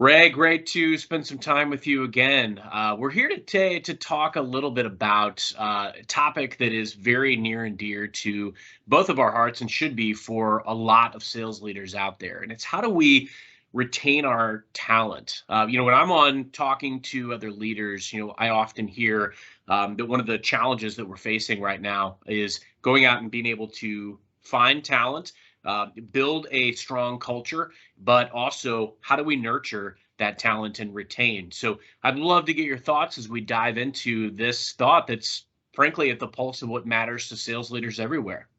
Ray, great to spend some time with you again. We're here today to talk a little bit about a topic that is very near and dear to both of our hearts and should be for a lot of sales leaders out there. And it's how do we retain our talent? When I'm on talking to other leaders, I often hear that one of the challenges that we're facing right now is going out and being able to find talent, build a strong culture, but also how do we nurture that talent and retain? So I'd love to get your thoughts as we dive into this thought that's frankly at the pulse of what matters to sales leaders everywhere.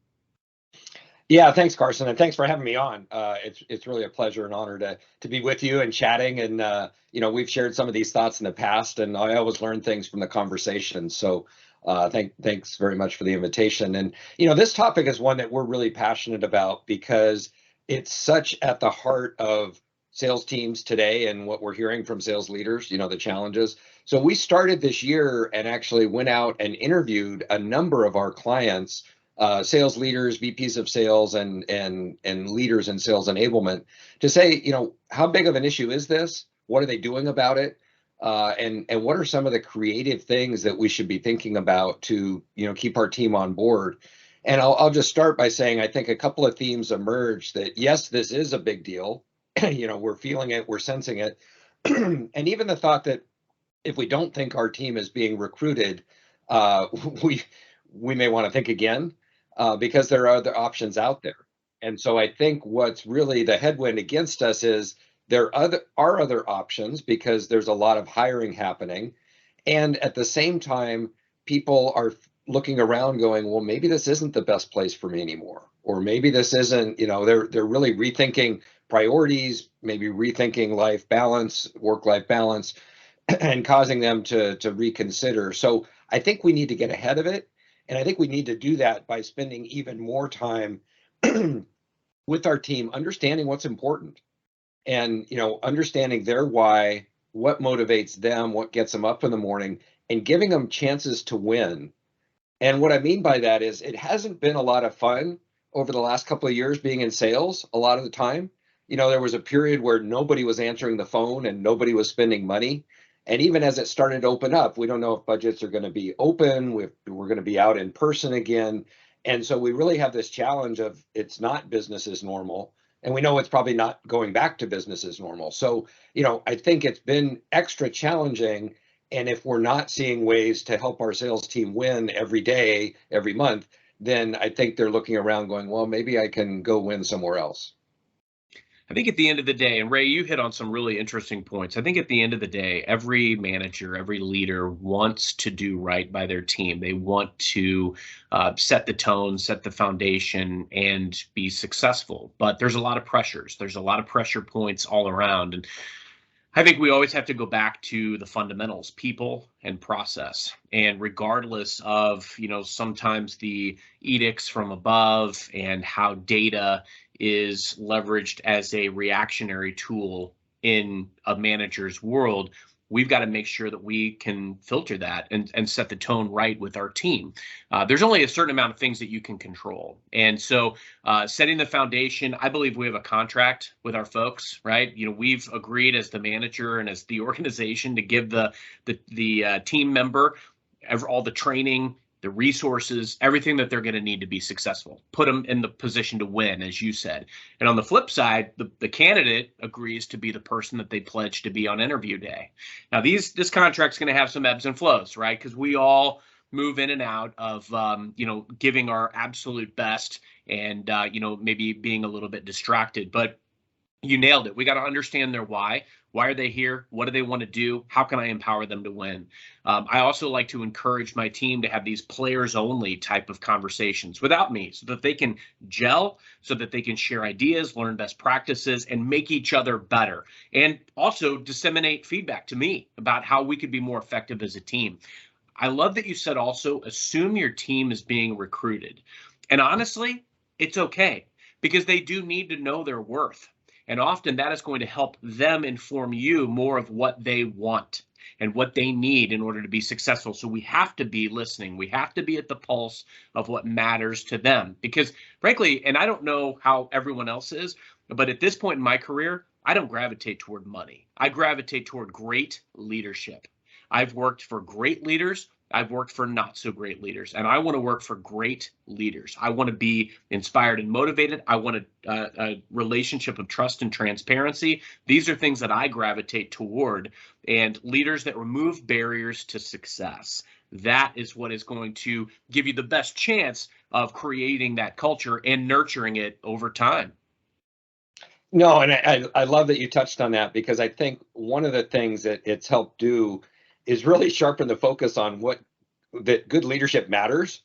Yeah, thanks, Carson, and thanks for having me on. It's really a pleasure and honor to be with you and chatting. And we've shared some of these thoughts in the past, and I always learn things from the conversation. So thanks very much for the invitation. And this topic is one that we're really passionate about because it's such at the heart of sales teams today and what we're hearing from sales leaders. The challenges. So we started this year and actually went out and interviewed a number of our clients, sales leaders, VPs of sales, and leaders in sales enablement, to say, how big of an issue is this? What are they doing about it? And what are some of the creative things that we should be thinking about to keep our team on board? And I'll just start by saying I think a couple of themes emerged that yes, this is a big deal. We're feeling it, we're sensing it, and even the thought that if we don't think our team is being recruited, we may want to think again. Because there are other options out there. And so I think what's really the headwind against us is there are other options because there's a lot of hiring happening. And at the same time, people are looking around going, well, maybe this isn't the best place for me anymore. Or maybe this isn't, they're really rethinking priorities, maybe rethinking life balance, work-life balance, and causing them to reconsider. So I think we need to get ahead of it. And I think we need to do that by spending even more time with our team, understanding what's important and, understanding their why, what motivates them, what gets them up in the morning, and giving them chances to win. And what I mean by that is it hasn't been a lot of fun over the last couple of years being in sales a lot of the time. There was a period where nobody was answering the phone and nobody was spending money. And even as it started to open up, we don't know if budgets are going to be open. We're going to be out in person again. And so we really have this challenge of it's not business as normal. And we know it's probably not going back to business as normal. So, I think it's been extra challenging. And if we're not seeing ways to help our sales team win every day, every month, then I think they're looking around going, well, maybe I can go win somewhere else. I think at the end of the day, and Ray, you hit on some really interesting points. I think at the end of the day, every manager, every leader wants to do right by their team. They want to set the tone, set the foundation, and be successful. But there's a lot of pressures. There's a lot of pressure points all around. And I think we always have to go back to the fundamentals, people and process. And regardless of, sometimes the edicts from above and how data is leveraged as a reactionary tool in a manager's world, we've got to make sure that we can filter that and set the tone right with our team. There's only a certain amount of things that you can control. And so setting the foundation, I believe we have a contract with our folks, right? We've agreed as the manager and as the organization to give the team member all the training, the resources, everything that they're going to need to be successful, put them in the position to win, as you said. And on the flip side, the candidate agrees to be the person that they pledge to be on interview day. Now, this contract's going to have some ebbs and flows, right? Because we all move in and out of, giving our absolute best and, maybe being a little bit distracted. But you nailed it. We got to understand their why. Why are they here? What do they want to do? How can I empower them to win? I also like to encourage my team to have these players only type of conversations without me so that they can gel, so that they can share ideas, learn best practices, and make each other better. And also disseminate feedback to me about how we could be more effective as a team. I love that you said also assume your team is being recruited. And honestly, it's okay because they do need to know their worth. And often that is going to help them inform you more of what they want and what they need in order to be successful. So we have to be listening. We have to be at the pulse of what matters to them. Because frankly, and I don't know how everyone else is, but at this point in my career, I don't gravitate toward money. I gravitate toward great leadership. I've worked for great leaders. I've worked for not so great leaders, and I want to work for great leaders. I want to be inspired and motivated. I want a relationship of trust and transparency. These are things that I gravitate toward, and leaders that remove barriers to success. That is what is going to give you the best chance of creating that culture and nurturing it over time. No, and I love that you touched on that, because I think one of the things that it's helped do is really sharpen the focus on what that good leadership matters,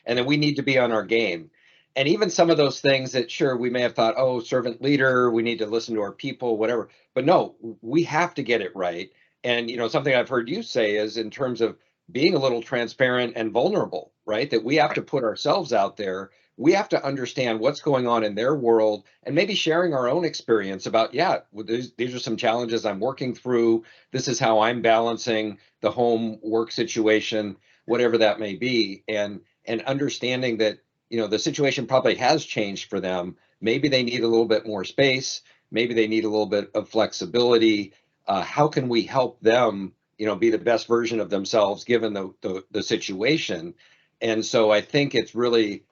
and that we need to be on our game. And even some of those things that, sure, we may have thought, oh, servant leader, we need to listen to our people, whatever. But no, we have to get it right. And something I've heard you say is in terms of being a little transparent and vulnerable, right? That we have to put ourselves out there. We have to understand what's going on in their world, and maybe sharing our own experience about, yeah, these are some challenges I'm working through. This is how I'm balancing the home work situation, whatever that may be. And understanding that, the situation probably has changed for them. Maybe they need a little bit more space. Maybe they need a little bit of flexibility. How can we help them, be the best version of themselves given the situation? And so I think it's really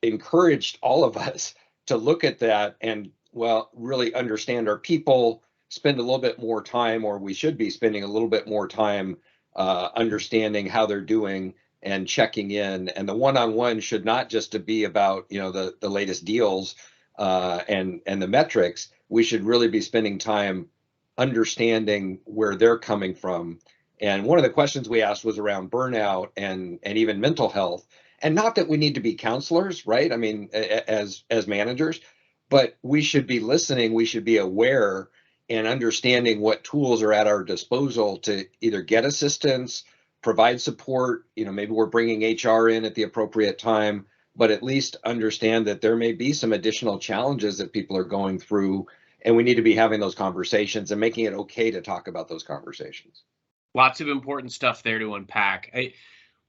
encouraged all of us to look at that and, well, really understand our people, spend a little bit more time, or we should be spending a little bit more time understanding how they're doing and checking in. And the one-on-one should not just to be about, the latest deals and the metrics. We should really be spending time understanding where they're coming from. And one of the questions we asked was around burnout and even mental health. And not that we need to be counselors, right? I mean, as managers, but we should be listening. We should be aware and understanding what tools are at our disposal to either get assistance, provide support. Maybe we're bringing HR in at the appropriate time, but at least understand that there may be some additional challenges that people are going through, and we need to be having those conversations and making it okay to talk about those conversations. Lots of important stuff there to unpack.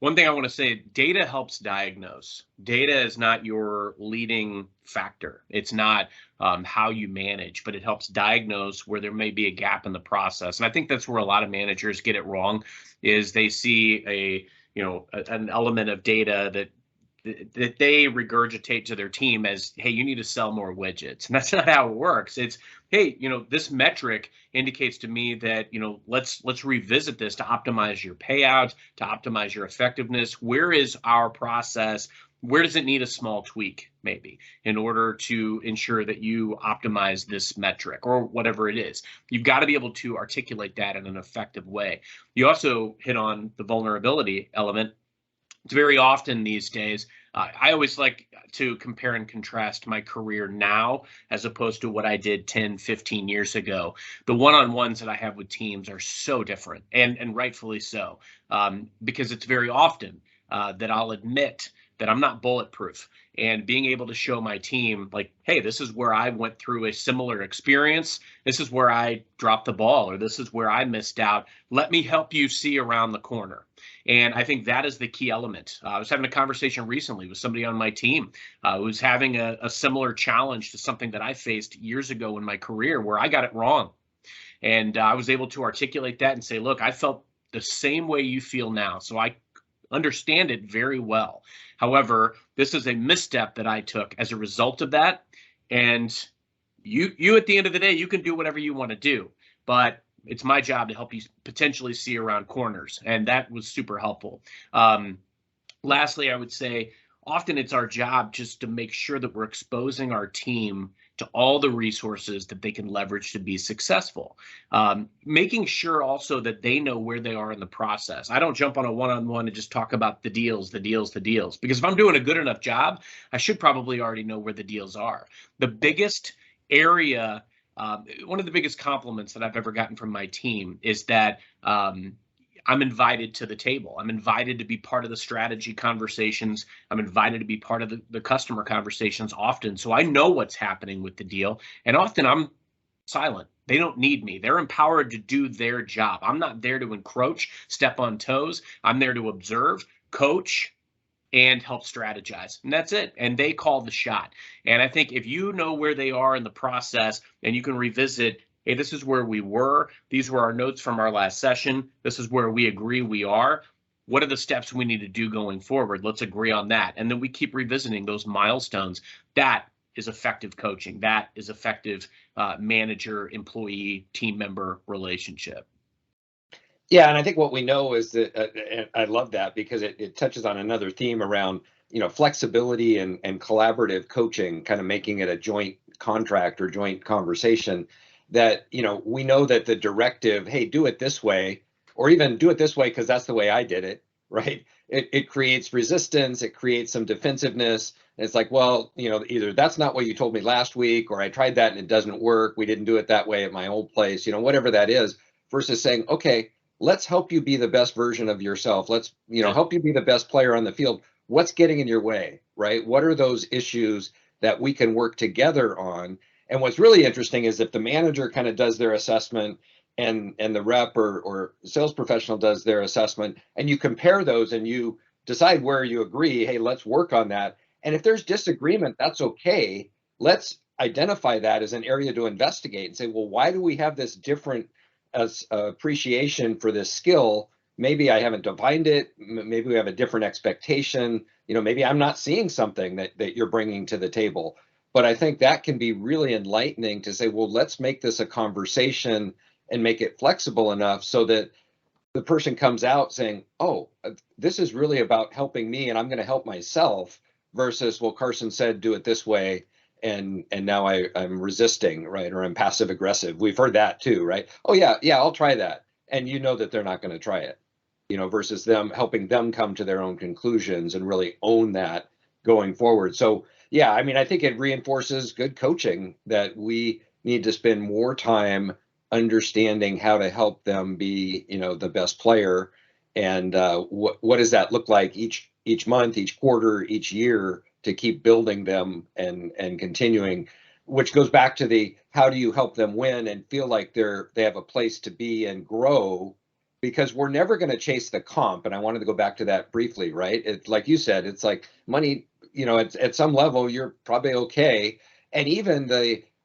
One thing I want to say, data helps diagnose. Data is not your leading factor. It's not how you manage, but it helps diagnose where there may be a gap in the process. And I think that's where a lot of managers get it wrong, is they see an element of data that they regurgitate to their team as, hey, you need to sell more widgets. And that's not how it works. It's, hey, this metric indicates to me that, let's revisit this to optimize your payout, to optimize your effectiveness. Where is our process? Where does it need a small tweak, maybe, in order to ensure that you optimize this metric or whatever it is? You've got to be able to articulate that in an effective way. You also hit on the vulnerability element. It's very often these days. I always like to compare and contrast my career now as opposed to what I did 10, 15 years ago. The one-on-ones that I have with teams are so different, and rightfully so, because it's very often that I'll admit that I'm not bulletproof, and being able to show my team, like, hey, this is where I went through a similar experience. This is where I dropped the ball, or this is where I missed out. Let me help you see around the corner. And I think that is the key element. I was having a conversation recently with somebody on my team who was having a similar challenge to something that I faced years ago in my career where I got it wrong. And I was able to articulate that and say, look, I felt the same way you feel now. So I understand it very well. However, this is a misstep that I took as a result of that. And you at the end of the day, you can do whatever you want to do, but it's my job to help you potentially see around corners. And that was super helpful. Lastly, I would say often it's our job just to make sure that we're exposing our team to all the resources that they can leverage to be successful. Making sure also that they know where they are in the process. I don't jump on a one-on-one and just talk about the deals, because if I'm doing a good enough job, I should probably already know where the deals are. The biggest area, one of the biggest compliments that I've ever gotten from my team is that I'm invited to the table. I'm invited to be part of the strategy conversations. I'm invited to be part of the customer conversations often. So I know what's happening with the deal. And often I'm silent. They don't need me. They're empowered to do their job. I'm not there to encroach, step on toes. I'm there to observe, coach, and help strategize. And that's it. And they call the shot. And I think if you know where they are in the process and you can revisit hey, this is where we were. These were our notes from our last session. This is where we agree we are. What are the steps we need to do going forward? Let's agree on that. And then we keep revisiting those milestones. That is effective coaching. That is effective manager, employee, team member relationship. Yeah, and I think what we know is that, and I love that because it touches on another theme around, flexibility and collaborative coaching, kind of making it a joint contract or joint conversation. That, we know that the directive, hey, do it this way, or even do it this way because that's the way I did it, right? It creates resistance, it creates some defensiveness. And it's like, well, either that's not what you told me last week, or I tried that and it doesn't work. We didn't do it that way at my old place, whatever that is, versus saying, okay, let's help you be the best version of yourself. Let's, help you be the best player on the field. What's getting in your way, right? What are those issues that we can work together on? And what's really interesting is if the manager kind of does their assessment and the rep or sales professional does their assessment, and you compare those and you decide where you agree, hey, let's work on that. And if there's disagreement, that's okay. Let's identify that as an area to investigate and say, well, why do we have this different as appreciation for this skill? Maybe I haven't defined it. Maybe we have a different expectation. Maybe I'm not seeing something that you're bringing to the table. But I think that can be really enlightening to say, well, let's make this a conversation and make it flexible enough so that the person comes out saying, oh, this is really about helping me and I'm going to help myself, versus, well, Carson said, do it this way. And now I'm resisting, right? Or I'm passive aggressive. We've heard that too, right? Oh yeah, I'll try that. And that they're not going to try it, versus them helping them come to their own conclusions and really own that going forward. So yeah, I think it reinforces good coaching that we need to spend more time understanding how to help them be, the best player. And what does that look like each month, each quarter, each year, to keep building them and continuing, which goes back to the how do you help them win and feel like they have a place to be and grow, because we're never going to chase the comp. And I wanted to go back to that briefly, right? It's like you said, it's like money, at some level you're probably okay. And even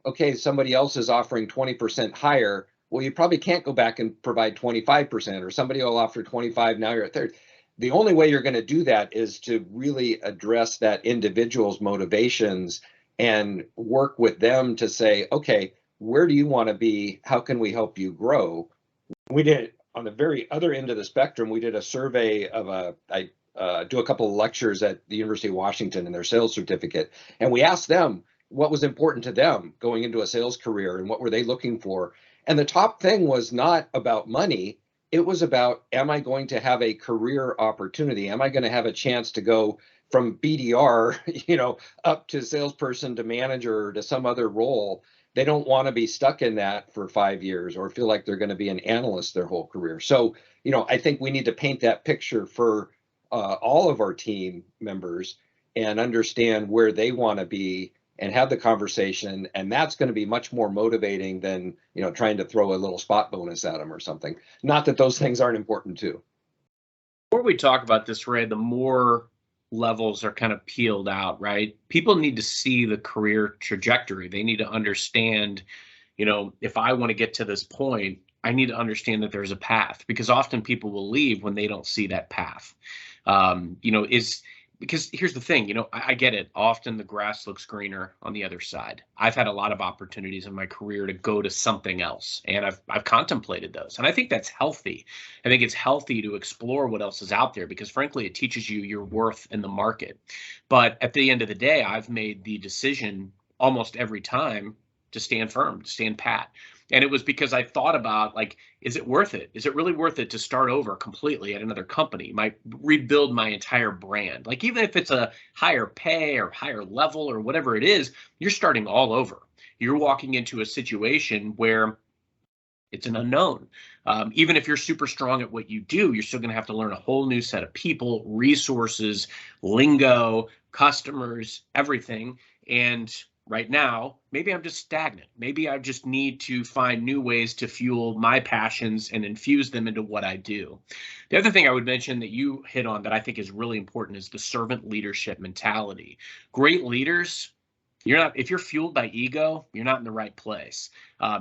okay, somebody else is offering 20% higher. Well, you probably can't go back and provide 25%, or somebody will offer 25. Now you're at 30. The only way you're going to do that is to really address that individual's motivations and work with them to say, okay, where do you want to be? How can we help you grow? We did, on the very other end of the spectrum, we did a survey of I do a couple of lectures at the University of Washington in their sales certificate. And we asked them what was important to them going into a sales career and what were they looking for. And the top thing was not about money. It was about, am I going to have a career opportunity? Am I going to have a chance to go from BDR, up to salesperson to manager to some other role? They don't want to be stuck in that for 5 years or feel like they're going to be an analyst their whole career. So, I think we need to paint that picture for all of our team members and understand where they want to be and have the conversation. And that's going to be much more motivating than, trying to throw a little spot bonus at them or something. Not that those things aren't important too. Before we talk about this, Ray, the more levels are kind of peeled out, right? People need to see the career trajectory. They need to understand, if I want to get to this point, I need to understand that there's a path, because often people will leave when they don't see that path. Because here's the thing, I get it. Often the grass looks greener on the other side. I've had a lot of opportunities in my career to go to something else, and I've contemplated those. And I think that's healthy. I think it's healthy to explore what else is out there, because frankly, it teaches you your worth in the market. But at the end of the day, I've made the decision almost every time to stand firm, to stand pat. And it was because I thought about, like, is it worth it? Is it really worth it to start over completely at another company, rebuild my entire brand? Like, even if it's a higher pay or higher level or whatever it is, you're starting all over. You're walking into a situation where it's an unknown. Even if you're super strong at what you do, you're still going to have to learn a whole new set of people, resources, lingo, customers, everything. And right now, maybe I'm just stagnant. Maybe I just need to find new ways to fuel my passions and infuse them into what I do. The other thing I would mention that you hit on that I think is really important is the servant leadership mentality. Great leaders if you're fueled by ego, you're not in the right place.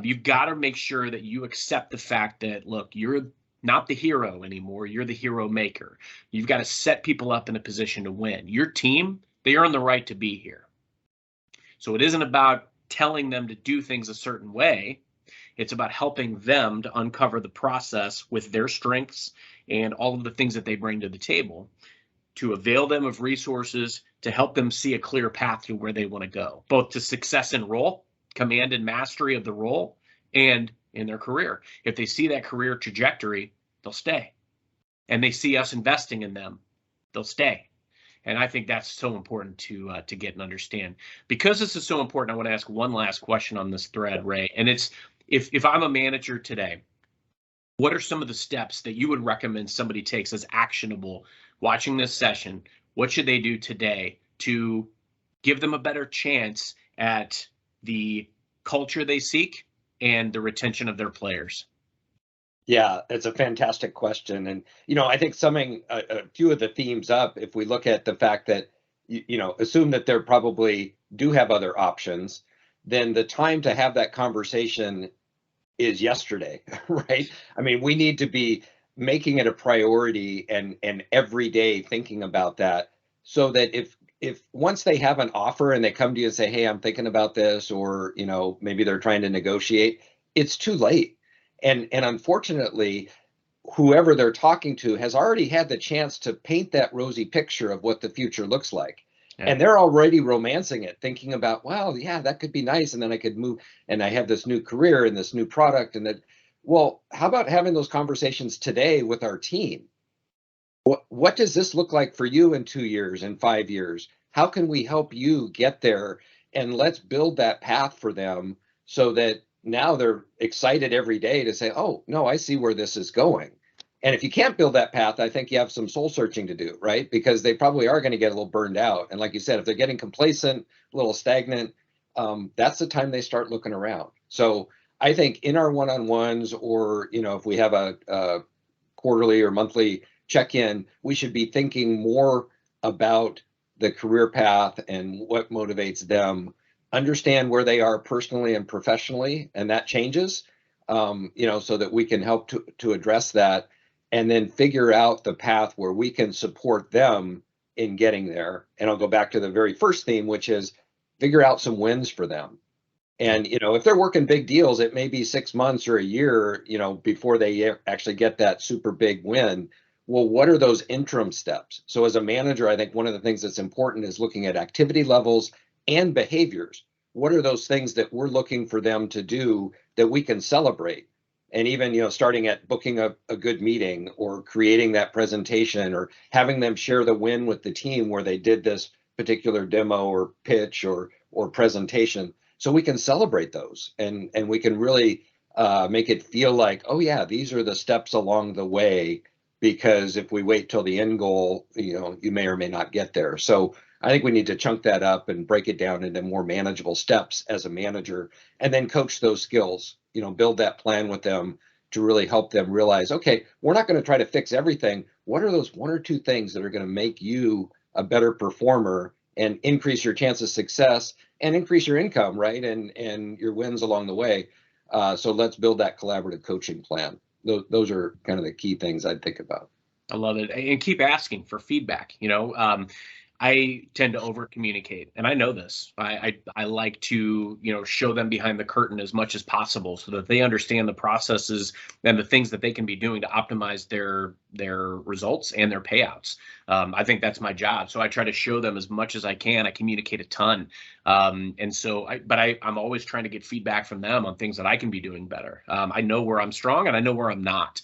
You've got to make sure that you accept the fact that, look, you're not the hero anymore. You're the hero maker. You've got to set people up in a position to win. Your team, they earn the right to be here. So it isn't about telling them to do things a certain way. It's about helping them to uncover the process with their strengths and all of the things that they bring to the table, to avail them of resources to help them see a clear path to where they want to go, both to success in role, command and mastery of the role, and in their career. If they see that career trajectory, they'll stay. And they see us investing in them, they'll stay. And I think that's so important to get and understand. Because this is so important, I want to ask one last question on this thread, Ray. And it's, if I'm a manager today, what are some of the steps that you would recommend somebody takes as actionable watching this session? What should they do today to give them a better chance at the culture they seek and the retention of their players? Yeah, it's a fantastic question. And, I think summing a few of the themes up, if we look at the fact that, assume that there probably do have other options, then the time to have that conversation is yesterday, right? I mean, we need to be making it a priority and every day thinking about that, so that if once they have an offer and they come to you and say, hey, I'm thinking about this, or maybe they're trying to negotiate, it's too late. And unfortunately, whoever they're talking to has already had the chance to paint that rosy picture of what the future looks like. Yeah. And they're already romancing it, thinking about, wow, yeah, that could be nice. And then I could move and I have this new career and this new product. And that, well, how about having those conversations today with our team? What does this look like for you in 2 years and 5 years? How can we help you get there? And let's build that path for them, so that now they're excited every day to say, oh, no, I see where this is going. And if you can't build that path, I think you have some soul searching to do, right? Because they probably are going to get a little burned out. And like you said, if they're getting complacent, a little stagnant, that's the time they start looking around. So I think in our one-on-ones, or, if we have a quarterly or monthly check-in, we should be thinking more about the career path and what motivates them, understand where they are personally and professionally, and that changes, so that we can help to address that, and then figure out the path where we can support them in getting there. And I'll go back to the very first theme, which is figure out some wins for them. And, if they're working big deals, it may be 6 months or a year, before they actually get that super big win. Well, what are those interim steps? So as a manager, I think one of the things that's important is looking at activity levels and behaviors. What are those things that we're looking for them to do that we can celebrate? And even, starting at booking a good meeting, or creating that presentation, or having them share the win with the team where they did this particular demo or pitch or presentation. So we can celebrate those, and we can really make it feel like, oh yeah, these are the steps along the way. Because if we wait till the end goal, you may or may not get there. So I think we need to chunk that up and break it down into more manageable steps as a manager, and then coach those skills, build that plan with them to really help them realize, okay, we're not going to try to fix everything. What are those 1 or 2 things that are going to make you a better performer and increase your chance of success and increase your income, right? And your wins along the way. So let's build that collaborative coaching plan. Those are kind of the key things I'd think about. I love it. And keep asking for feedback. I tend to over communicate, and I know this. I like to, show them behind the curtain as much as possible, so that they understand the processes and the things that they can be doing to optimize their results and their payouts. I think that's my job. So I try to show them as much as I can. I communicate a ton. And so I'm always trying to get feedback from them on things that I can be doing better. I know where I'm strong and I know where I'm not.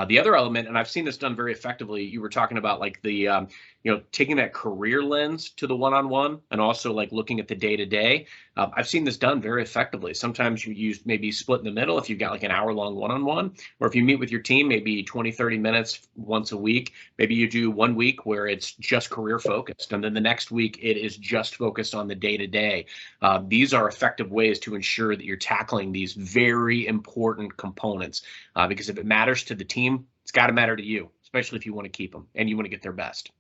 The other element, and I've seen this done very effectively, you were talking about like the, taking that career lens to the one-on-one, and also like looking at the day-to-day. I've seen this done very effectively. Sometimes you use maybe split in the middle if you've got like an hour-long one-on-one, or if you meet with your team, maybe 20, 30 minutes once a week. Maybe you do 1 week where it's just career focused, and then the next week it is just focused on the day-to-day. These are effective ways to ensure that you're tackling these very important components, because if it matters to the team, it's got to matter to you. especially if you want to keep them and you want to get their best.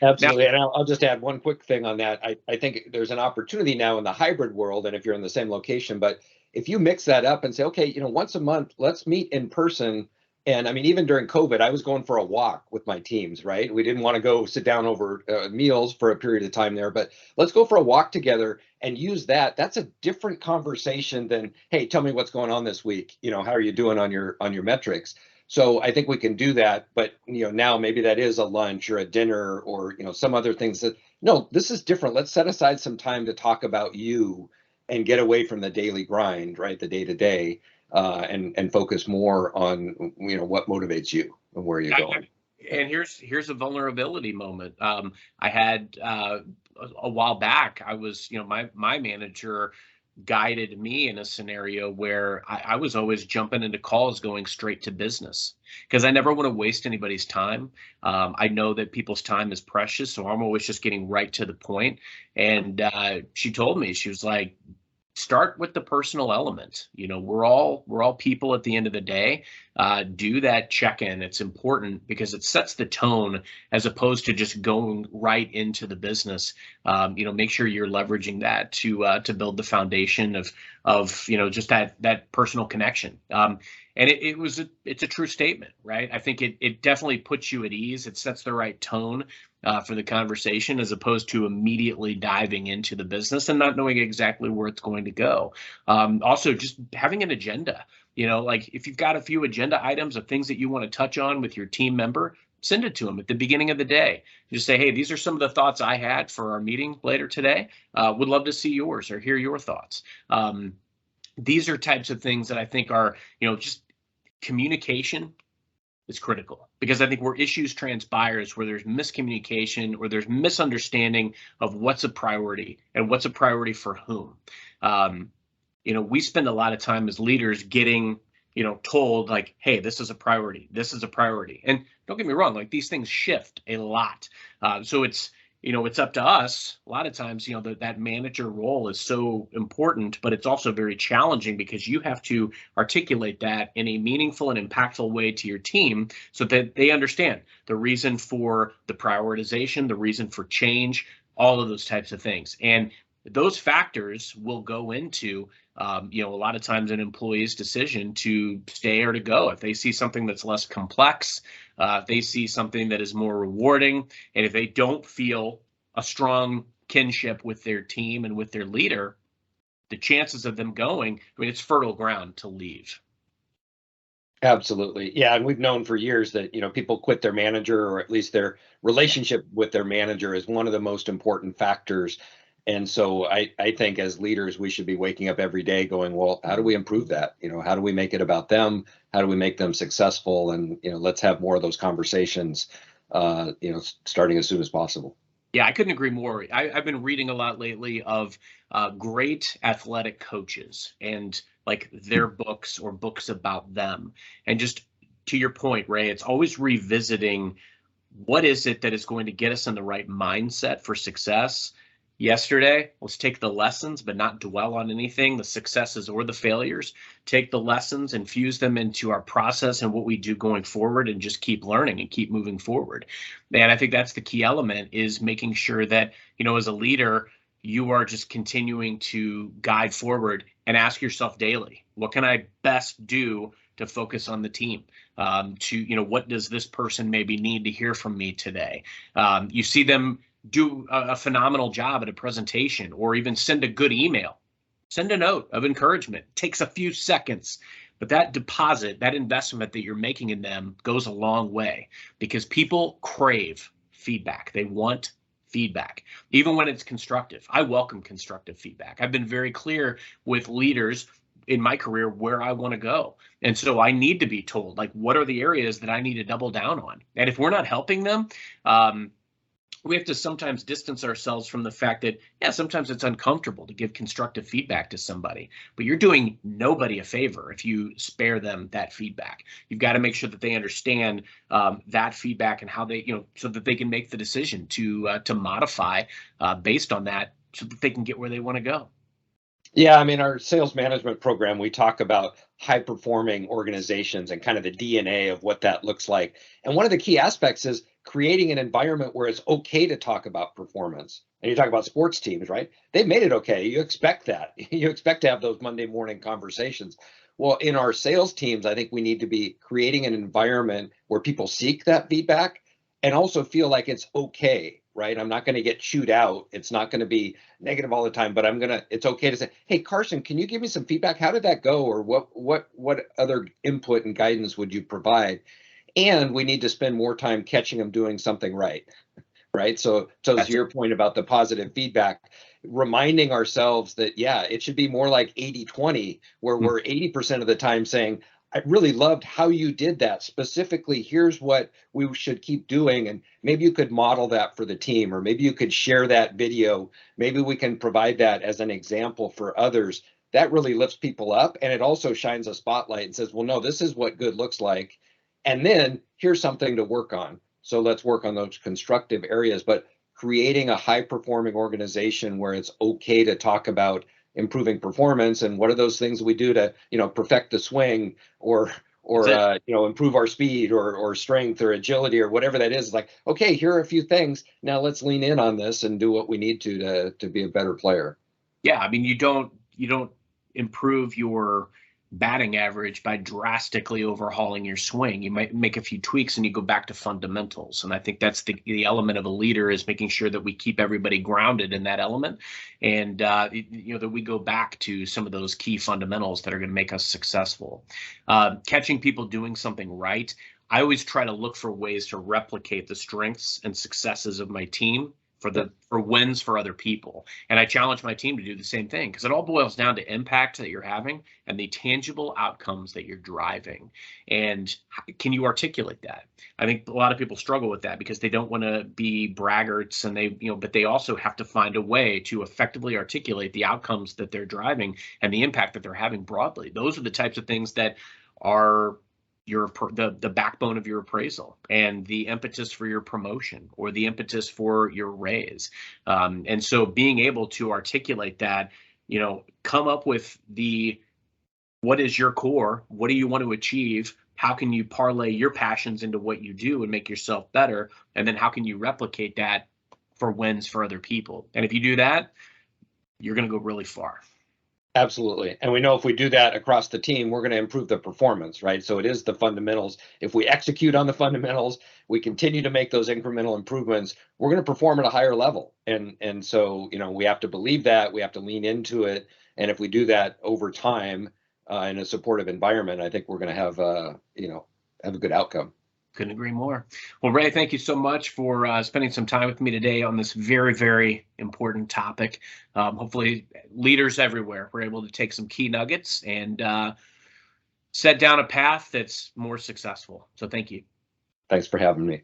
Now, Absolutely. And I'll just add one quick thing on that. I think there's an opportunity now in the hybrid world, and if you're in the same location, but if you mix that up and say, okay, once a month, let's meet in person. And I mean, even during COVID, I was going for a walk with my teams, right? We didn't want to go sit down over meals for a period of time there, but let's go for a walk together and use that. That's a different conversation than, hey, tell me what's going on this week. How are you doing on your metrics? So I think we can do that, but now maybe that is a lunch or a dinner or some other things that no, this is different. Let's set aside some time to talk about you and get away from the daily grind, right? The day to day, and focus more on what motivates you and where you're going. and here's a vulnerability moment. I had a while back. I was my manager guided me in a scenario where I was always jumping into calls going straight to business because I never want to waste anybody's time. I know that people's time is precious, so I'm always just getting right to the point. And she told me, she was like, start with the personal element. We're all people at the end of the day. Do that check-in. It's important because it sets the tone as opposed to just going right into the business. Make sure you're leveraging that to build the foundation of just that personal connection. And it's a true statement, right? I think it definitely puts you at ease. It sets the right tone for the conversation as opposed to immediately diving into the business and not knowing exactly where it's going to go. Also, just having an agenda. Like if you've got a few agenda items of things that you want to touch on with your team member, send it to them at the beginning of the day. Just say, hey, these are some of the thoughts I had for our meeting later today. Would love to see yours or hear your thoughts. These are types of things that I think are, just communication is critical, because I think where issues transpires, where there's miscommunication or there's misunderstanding of what's a priority and what's a priority for whom. We spend a lot of time as leaders getting, told like, hey, this is a priority. This is a priority. And don't get me wrong, like these things shift a lot. So it's up to us. A lot of times, that manager role is so important, but it's also very challenging because you have to articulate that in a meaningful and impactful way to your team so that they understand the reason for the prioritization, the reason for change, all of those types of things. And those factors will go into, a lot of times an employee's decision to stay or to go. If they see something that's less complex, if they see something that is more rewarding, and if they don't feel a strong kinship with their team and with their leader, the chances of them going, it's fertile ground to leave. Absolutely. Yeah. And we've known for years that, people quit their manager, or at least their relationship with their manager is one of the most important factors. And so I think as leaders, we should be waking up every day going, well, how do we improve that? How do we make it about them? How do we make them successful? And, let's have more of those conversations, starting as soon as possible. Yeah, I couldn't agree more. I've been reading a lot lately of great athletic coaches and like their books or books about them. And just to your point, Ray, it's always revisiting what is it that is going to get us in the right mindset for success. Yesterday, let's take the lessons, but not dwell on anything, the successes or the failures. Take the lessons, infuse them into our process and what we do going forward, and just keep learning and keep moving forward. And I think that's the key element, is making sure that, as a leader, you are just continuing to guide forward and ask yourself daily, what can I best do to focus on the team? What does this person maybe need to hear from me today? You see them do a phenomenal job at a presentation, or even send a good email, send a note of encouragement. It takes a few seconds, but that deposit, that investment that you're making in them goes a long way, because people crave feedback. They want feedback, even when it's constructive. I welcome constructive feedback. I've been very clear with leaders in my career where I want to go. And so I need to be told, like, what are the areas that I need to double down on? And if we're not helping them, we have to sometimes distance ourselves from the fact that, yeah, sometimes it's uncomfortable to give constructive feedback to somebody, but you're doing nobody a favor if you spare them that feedback. You've got to make sure that they understand that feedback and how they, so that they can make the decision to modify based on that, so that they can get where they want to go. Yeah, I mean, our sales management program, we talk about high performing organizations and kind of the DNA of what that looks like. And one of the key aspects is creating an environment where it's okay to talk about performance. And you talk about sports teams, right? They've made it okay. You expect that. You expect to have those Monday morning conversations. Well, in our sales teams, I think we need to be creating an environment where people seek that feedback and also feel like it's okay, right? I'm not going to get chewed out. It's not going to be negative all the time, but it's okay to say, hey, Carson, can you give me some feedback? How did that go? Or what other input and guidance would you provide? And we need to spend more time catching them doing something right. Right. So to your point about the positive feedback, reminding ourselves that, yeah, it should be more like 80-20, where we're 80% of the time saying, I really loved how you did that. Specifically, here's what we should keep doing. And maybe you could model that for the team, or maybe you could share that video. Maybe we can provide that as an example for others. That really lifts people up. And it also shines a spotlight and says, well, no, this is what good looks like. And then here's something to work on. So let's work on those constructive areas, but creating a high performing organization where it's okay to talk about improving performance and what are those things we do to, perfect the swing or improve our speed or strength or agility or whatever that is. Like, okay, here are a few things. Now let's lean in on this and do what we need to be a better player. Yeah, I mean, you don't improve your batting average by drastically overhauling your swing. You might make a few tweaks and you go back to fundamentals. And I think that's the element of a leader, is making sure that we keep everybody grounded in that element, and that we go back to some of those key fundamentals that are going to make us successful. Catching people doing something right. I always try to look for ways to replicate the strengths and successes of my team for wins for other people. And I challenge my team to do the same thing, because it all boils down to impact that you're having and the tangible outcomes that you're driving. And can you articulate that? I think a lot of people struggle with that because they don't want to be braggarts, and but they also have to find a way to effectively articulate the outcomes that they're driving and the impact that they're having broadly. Those are the types of things that are the backbone of your appraisal and the impetus for your promotion or the impetus for your raise. And so being able to articulate that, come up with what is your core? What do you want to achieve? How can you parlay your passions into what you do and make yourself better? And then how can you replicate that for wins for other people? And if you do that, you're going to go really far. Absolutely. And we know if we do that across the team, we're going to improve the performance, right? So it is the fundamentals. If we execute on the fundamentals, we continue to make those incremental improvements, we're going to perform at a higher level. And so, we have to believe that, we have to lean into it. And if we do that over time in a supportive environment, I think we're going to have a good outcome. Couldn't agree more. Well, Ray, thank you so much for spending some time with me today on this very, very important topic. Hopefully leaders everywhere were able to take some key nuggets and set down a path that's more successful. So thank you. Thanks for having me.